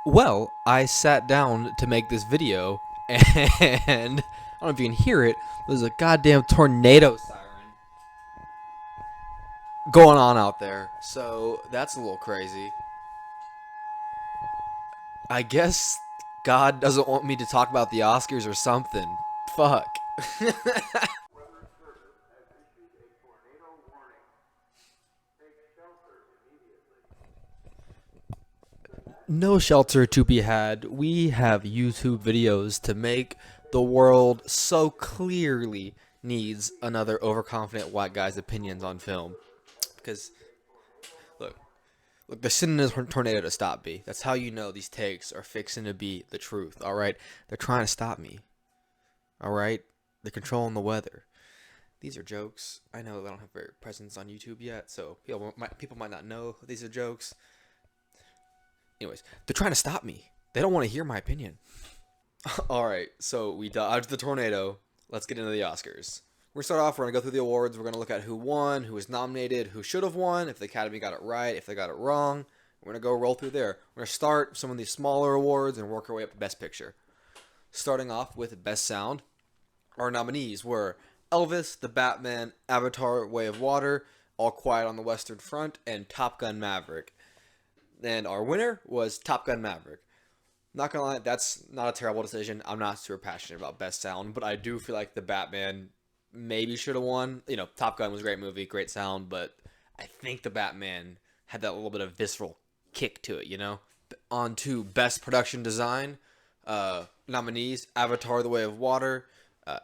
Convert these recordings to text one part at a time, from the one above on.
Well, I sat down to make this video, and I don't know if you can hear it. There's a goddamn tornado siren going on out there, so that's a little crazy. I guess God doesn't want me to talk about the Oscars or something. Fuck. Weather Service has issued a tornado warning. Take shelter immediately. No shelter to be had. We have YouTube videos to make. The world so clearly needs another overconfident white guy's opinions on film. Because, look, Look, they're sending a tornado to stop me. That's how you know these takes are fixing to be the truth, alright? They're trying to stop me, alright? They're controlling the weather. These are jokes. I know they don't have very presence on YouTube yet, so people might not know these are jokes. Anyways, they're trying to stop me. They don't want to hear my opinion. Alright, so we dodged the tornado. Let's get into the Oscars. We're going to start off, we're going to go through the awards, we're going to look at who won, who was nominated, who should have won, if the Academy got it right, if they got it wrong. We're going to go roll through there. We're going to start some of these smaller awards and work our way up to Best Picture. Starting off with Best Sound, our nominees were Elvis, The Batman, Avatar, Way of Water, All Quiet on the Western Front, and Top Gun Maverick. And our winner was Top Gun Maverick. Not gonna lie, that's not a terrible decision. I'm not super passionate about Best Sound, but I do feel like The Batman maybe should have won. You know, Top Gun was a great movie, great sound, but I think The Batman had that little bit of visceral kick to it, you know? On to Best Production Design. Nominees Avatar, The Way of Water,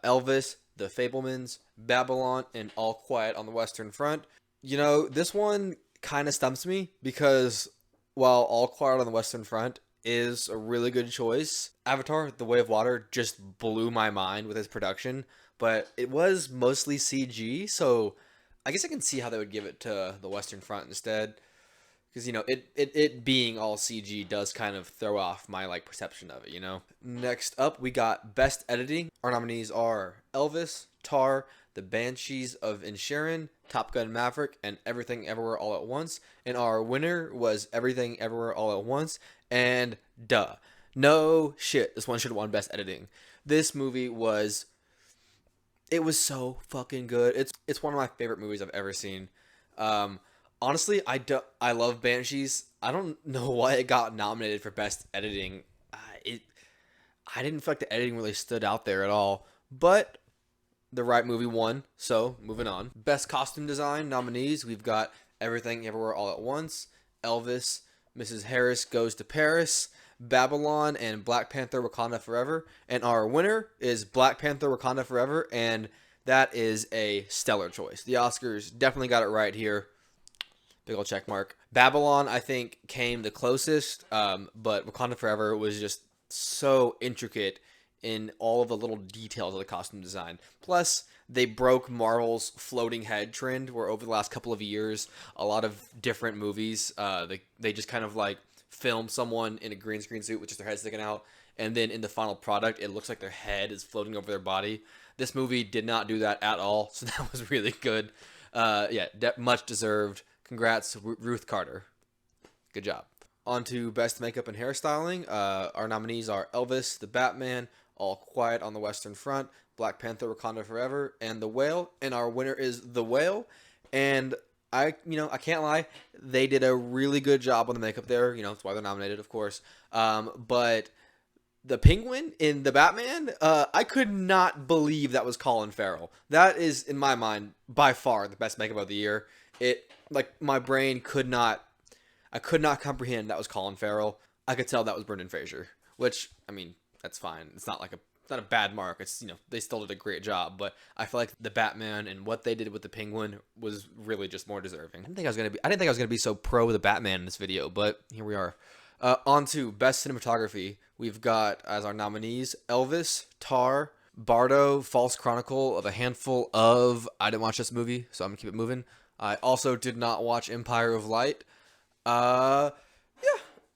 Elvis, The Fablemans, Babylon, and All Quiet on the Western Front. You know, this one kind of stumps me because while All Quiet on the Western Front is a really good choice, Avatar, The Way of Water just blew my mind with its production, but it was mostly CG, so I guess I can see how they would give it to the Western Front instead. Because, you know, it being all CG does kind of throw off my, like, perception of it, you know? Next up, we got Best Editing. Our nominees are Elvis, Tar, The Banshees of Inisherin, Top Gun Maverick, and Everything Everywhere All at Once. And our winner was Everything Everywhere All at Once. And duh. No shit. This one should have won Best Editing. This movie was... It was so fucking good. It's one of my favorite movies I've ever seen. Honestly, I love Banshees. I don't know why it got nominated for Best Editing. It I didn't feel like the editing really stood out there at all. But the right movie won, so moving on. Best Costume Design nominees, we've got Everything Everywhere All at Once, Elvis, Mrs. Harris Goes to Paris, Babylon, and Black Panther Wakanda Forever. And our winner is Black Panther Wakanda Forever, and that is a stellar choice. The Oscars definitely got it right here. Big old check mark. Babylon, I think, came the closest, but Wakanda Forever was just so intricate in all of the little details of the costume design. Plus, they broke Marvel's floating head trend, where over the last couple of years, a lot of different movies, they just kind of like film someone in a green screen suit with just their head sticking out, and then in the final product, it looks like their head is floating over their body. This movie did not do that at all, so that was really good. Yeah, much deserved. Congrats, Ruth Carter. Good job. On to Best Makeup and Hairstyling. Our nominees are Elvis, The Batman, All Quiet on the Western Front, Black Panther, Wakanda Forever, and The Whale. And our winner is The Whale. And I can't lie, they did a really good job on the makeup there. You know, that's why they're nominated, of course. But the penguin in The Batman, I could not believe that was Colin Farrell. That is, in my mind, by far the best makeup of the year. My brain could not, I could not comprehend that was Colin Farrell. I could tell that was Brendan Fraser, which, I mean, that's fine. It's not not a bad mark. It's, you know, they still did a great job, but I feel like the Batman and what they did with the Penguin was really just more deserving. I didn't think I was gonna be so pro the Batman in this video, but here we are. On to Best Cinematography. We've got as our nominees Elvis, Tar, Bardo, False Chronicle of a Handful of. I didn't watch this movie, so I'm gonna keep it moving. I also did not watch Empire of Light. Yeah,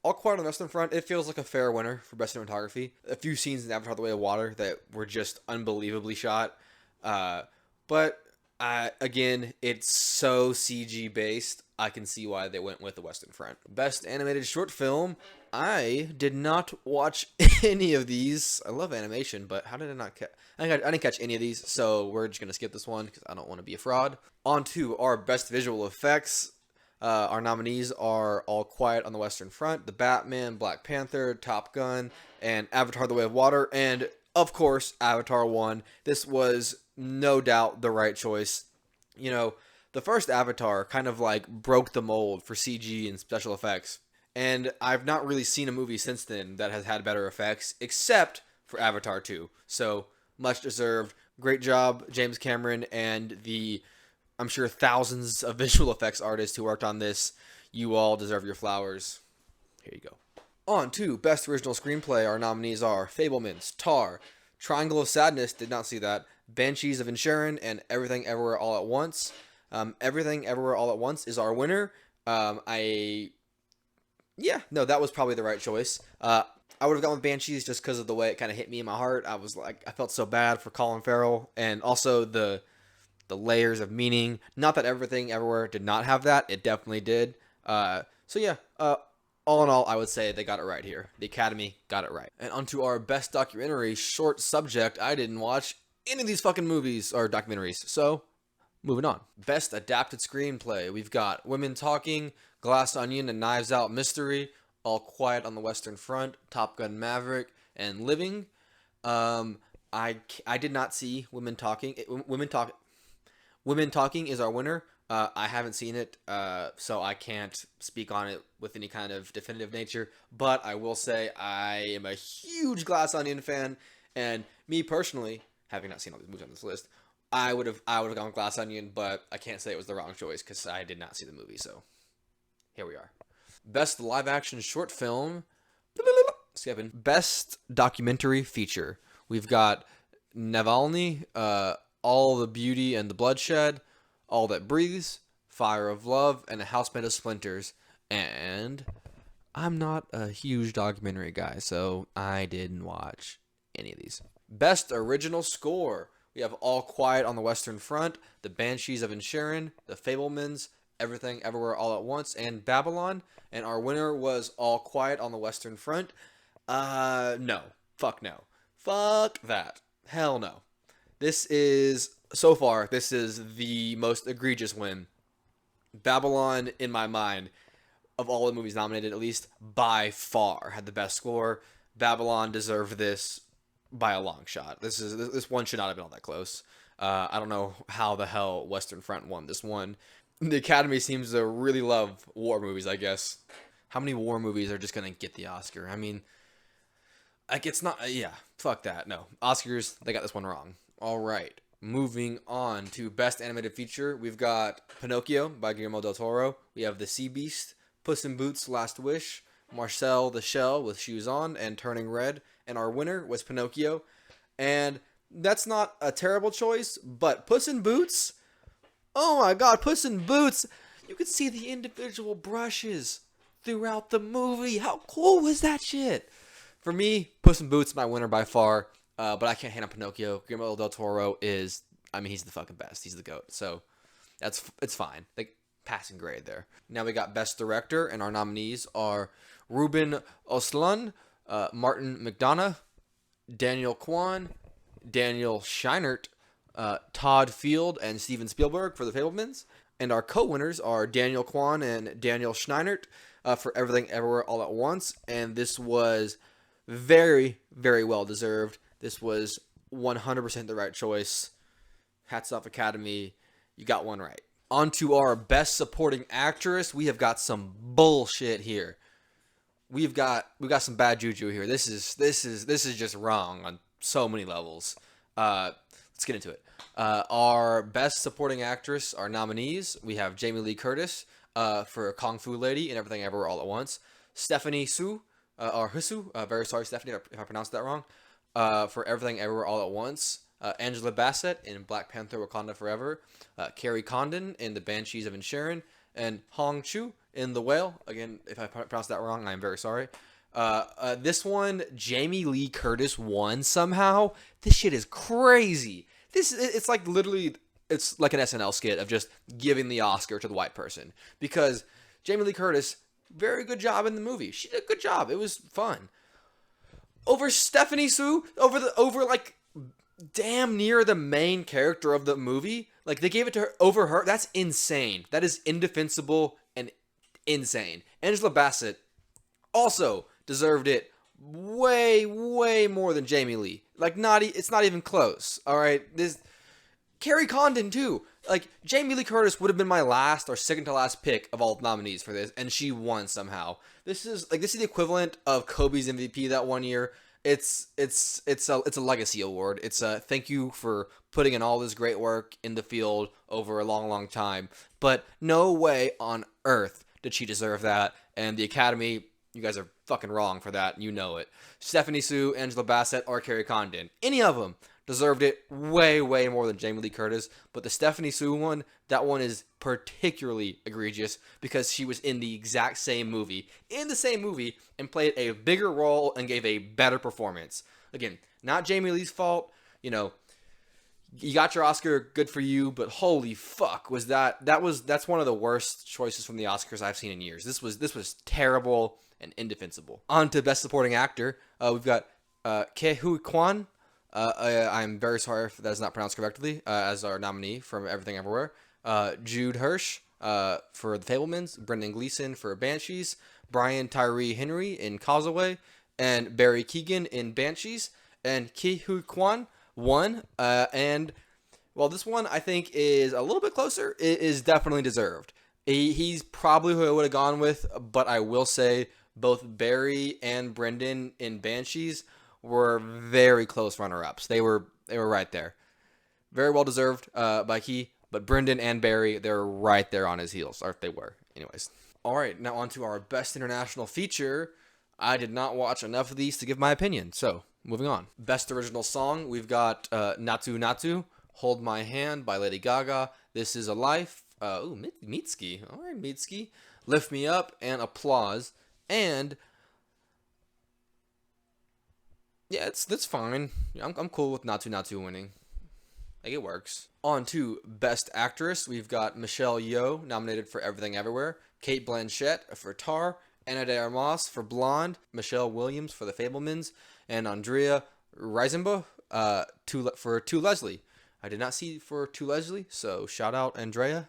All Quiet on the Western Front. It feels like a fair winner for Best Cinematography. A few scenes in Avatar: The Way of Water that were just unbelievably shot. But again, it's so CG based. I can see why they went with the Western Front. Best animated short film. I did not watch any of these. I love animation, but how did I not catch? I didn't catch any of these, so we're just gonna skip this one because I don't want to be a fraud. On to our best visual effects. Our nominees are All Quiet on the Western Front, The Batman, Black Panther, Top Gun, and Avatar: The Way of Water, and of course Avatar 1. This was no doubt the right choice. You know, the first Avatar kind of like broke the mold for CG and special effects. And I've not really seen a movie since then that has had better effects, except for Avatar 2. So, much deserved. Great job, James Cameron, and the, I'm sure, thousands of visual effects artists who worked on this. You all deserve your flowers. Here you go. On to Best Original Screenplay. Our nominees are Fabelmans, Tar, Triangle of Sadness, did not see that, Banshees of Inisherin, and Everything Everywhere All at Once. Everything Everywhere All at Once is our winner. That was probably the right choice. I would have gone with Banshees just because of the way it kind of hit me in my heart. I was like, I felt so bad for Colin Farrell, and also the layers of meaning. Not that Everything Everywhere did not have that; it definitely did. All in all, I would say they got it right here. The Academy got it right. And onto our best documentary, short subject. I didn't watch any of these fucking movies or documentaries, so moving on. Best adapted screenplay. We've got Women Talking, Glass Onion, and Knives Out Mystery, All Quiet on the Western Front, Top Gun Maverick, and Living. I did not see Women Talking. Women Talking is our winner. I haven't seen it, so I can't speak on it with any kind of definitive nature. But I will say I am a huge Glass Onion fan, and me personally, having not seen all these movies on this list, I would have gone with Glass Onion, but I can't say it was the wrong choice because I did not see the movie. So here we are. Best live action short film. Skipping. Best documentary feature. We've got Navalny, All the Beauty and the Bloodshed, All That Breathes, Fire of Love, and A House Made of Splinters. And I'm not a huge documentary guy, so I didn't watch any of these. Best original score. We have All Quiet on the Western Front, The Banshees of Inisherin, The Fabelmans, Everything Everywhere All at Once, and Babylon. And our winner was All Quiet on the Western Front. No. Fuck no. Fuck that. Hell no. This is the most egregious win. Babylon, in my mind, of all the movies nominated, at least by far, had the best score. Babylon deserved this by a long shot. This one should not have been all that close. I don't know how the hell Western Front won this one. The Academy seems to really love war movies, I guess. How many war movies are just gonna get the Oscar? I mean, like, it's not. Yeah, fuck that. No, Oscars, they got this one wrong. All right, moving on to Best Animated Feature. We've got Pinocchio by Guillermo del Toro. We have The Sea Beast, Puss in Boots: Last Wish, Marcel the Shell with Shoes On, and Turning Red. And our winner was Pinocchio. And that's not a terrible choice, but Puss in Boots? Oh my god, Puss in Boots! You could see the individual brushes throughout the movie. How cool was that shit? For me, Puss in Boots, my winner by far. But I can't hand on Pinocchio. Guillermo del Toro is, he's the fucking best. He's the GOAT. So it's fine. Like, passing grade there. Now we got Best Director, and our nominees are Ruben Östlund, Martin McDonagh, Daniel Kwan, Daniel Scheinert, Todd Field, and Steven Spielberg for The Fabelmans. And our co-winners are Daniel Kwan and Daniel Scheinert for Everything Everywhere All at Once. And this was very, very well deserved. This was 100% the right choice. Hats off, Academy. You got one right. On to our Best Supporting Actress. We have got some bullshit here. We got some bad juju here. This is just wrong on so many levels. Let's get into it. Our Best Supporting Actress, our nominees, we have Jamie Lee Curtis for Kung Fu Lady and Everything Everywhere All at Once. Stephanie Su, or Husu, very sorry, Stephanie, if I pronounced that wrong, for Everything Everywhere All at Once. Angela Bassett in Black Panther Wakanda Forever. Carrie Condon in The Banshees of Inisherin. And Hong Chu in The Whale. Again, if I pronounced that wrong, I'm very sorry. This one, Jamie Lee Curtis won somehow. This shit is crazy. It's like literally it's like an SNL skit of just giving the Oscar to the white person, because Jamie Lee Curtis, very good job in the movie. She did a good job. It was fun. Over Stephanie Sue, over like damn near the main character of the movie. Like, they gave it to her over her. That's insane. That is indefensible and insane. Angela Bassett also deserved it way, way more than Jamie Lee. Like, it's not even close. All right, this Carrie Condon too. Like, Jamie Lee Curtis would have been my last or second to last pick of all nominees for this, and she won somehow. This is the equivalent of Kobe's MVP that one year. It's a legacy award. It's a thank you for putting in all this great work in the field over a long, long time. But no way on earth did she deserve that. And the Academy, you guys are fucking wrong for that. You know it. Stephanie Sue, Angela Bassett, or Carrie Condon, any of them deserved it way, way more than Jamie Lee Curtis. But the Stephanie Sue one, that one is particularly egregious because she was in the exact same movie, and played a bigger role and gave a better performance. Again, not Jamie Lee's fault. You know, you got your Oscar, good for you, but holy fuck, that's one of the worst choices from the Oscars I've seen in years. This was terrible and indefensible. On to Best Supporting Actor. We've got Ke Huy Quan. I'm very sorry if that is not pronounced correctly, as our nominee from Everything Everywhere. Jude Hirsch for The Fabelmans, Brendan Gleeson for Banshees, Brian Tyree Henry in Causeway, and Barry Keoghan in Banshees. And Ke Huy Quan won, and well, this one I think is a little bit closer. It is definitely deserved. He's probably who I would have gone with, but I will say both Barry and Brendan in Banshees were very close runner-ups. They were right there. Very well deserved by Key, but Brendan and Barry, they're right there on his heels, or they were. Anyways. All right, now on to our Best International Feature. I did not watch enough of these to give my opinion, so moving on. Best Original Song, we've got Natu Natu, Hold My Hand by Lady Gaga, This Is a Life, Mitski, all right, Mitski, Lift Me Up, and Applause, and yeah, that's fine. I'm cool with Natu Natu winning. Like, it works. On to Best Actress, we've got Michelle Yeoh nominated for Everything Everywhere, Cate Blanchett for Tar, Ana de Armas for Blonde, Michelle Williams for The Fabelmans, and Andrea Riseborough for To Leslie. I did not see for To Leslie, so shout out Andrea,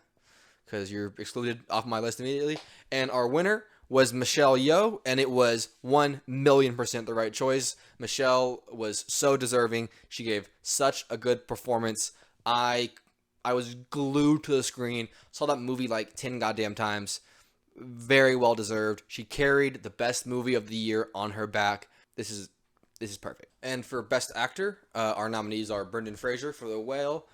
because you're excluded off my list immediately. And our winner was Michelle Yeoh, and it was 1,000,000% the right choice. Michelle was so deserving. She gave such a good performance. I was glued to the screen. Saw that movie like 10 goddamn times. Very well deserved. She carried the best movie of the year on her back. This is perfect. And for Best Actor, our nominees are Brendan Fraser for The Whale,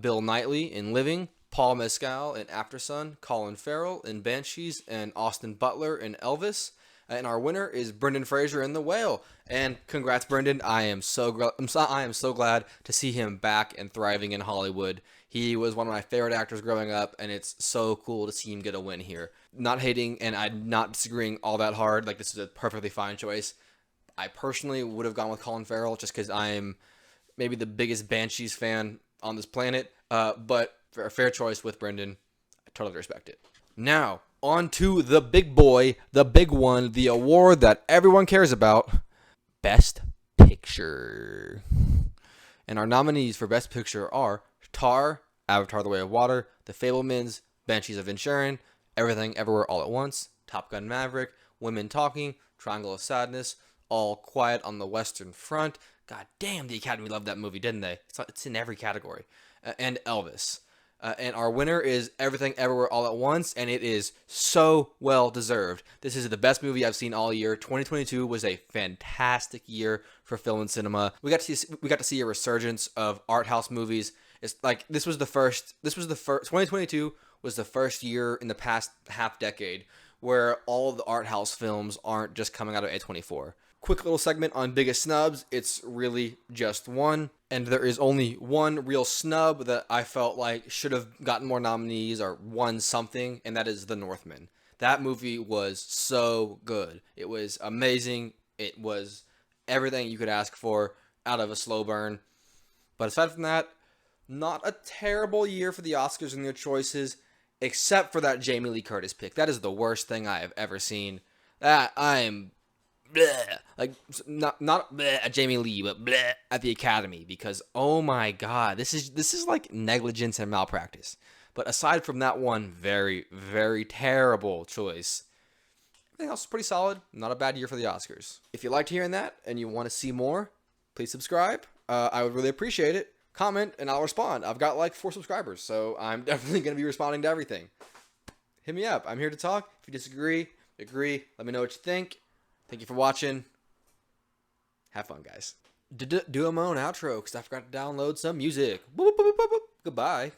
Bill Knightley in Living, Paul Mescal in Aftersun, Colin Farrell in Banshees, and Austin Butler in Elvis. And our winner is Brendan Fraser in The Whale. And congrats, Brendan. I am so glad to see him back and thriving in Hollywood. He was one of my favorite actors growing up, and it's so cool to see him get a win here. Not hating, and I'm not disagreeing all that hard. Like, this is a perfectly fine choice. I personally would have gone with Colin Farrell just because I'm maybe the biggest Banshees fan on this planet. But for a fair choice with Brendan, I totally respect it. Now, on to the big boy, the big one, the award that everyone cares about, Best Picture. And our nominees for Best Picture are Tar, Avatar: The Way of Water, The Fabelmans, Banshees of Inisherin, Everything Everywhere All at Once, Top Gun Maverick, Women Talking, Triangle of Sadness, All Quiet on the Western Front. God damn, the Academy loved that movie, didn't they? It's in every category. And Elvis. And our winner is Everything Everywhere All at Once, and it is so well deserved. This is the best movie I've seen all year. 2022 was a fantastic year for film and cinema. We got to see a resurgence of art house movies. It's like 2022 was the first year in the past half decade where all of the art house films aren't just coming out of A24. Quick little segment on biggest snubs. It's really just one, and there is only one real snub that I felt like should have gotten more nominees or won something, and that is The Northman. That movie was so good. It was amazing. It was everything you could ask for out of a slow burn. But aside from that, Not a terrible year for the Oscars and their choices, except for that Jamie Lee Curtis pick. That is the worst thing I have ever seen. That I am bleh, like not bleh at Jamie Lee, but bleh at the Academy, because oh my god, this is like negligence and malpractice. But aside from that one very, very terrible choice, everything else is pretty solid. Not a bad year for the Oscars. If you liked hearing that and you want to see more, please subscribe. I would really appreciate it. Comment and I'll respond. I've got like 4 subscribers, so I'm definitely going to be responding to everything. Hit me up. I'm here to talk. If you disagree, agree, let me know what you think. Thank you for watching. Have fun, guys. Do a moan outro because I forgot to download some music. Boop, boop, boop, boop, boop. Goodbye.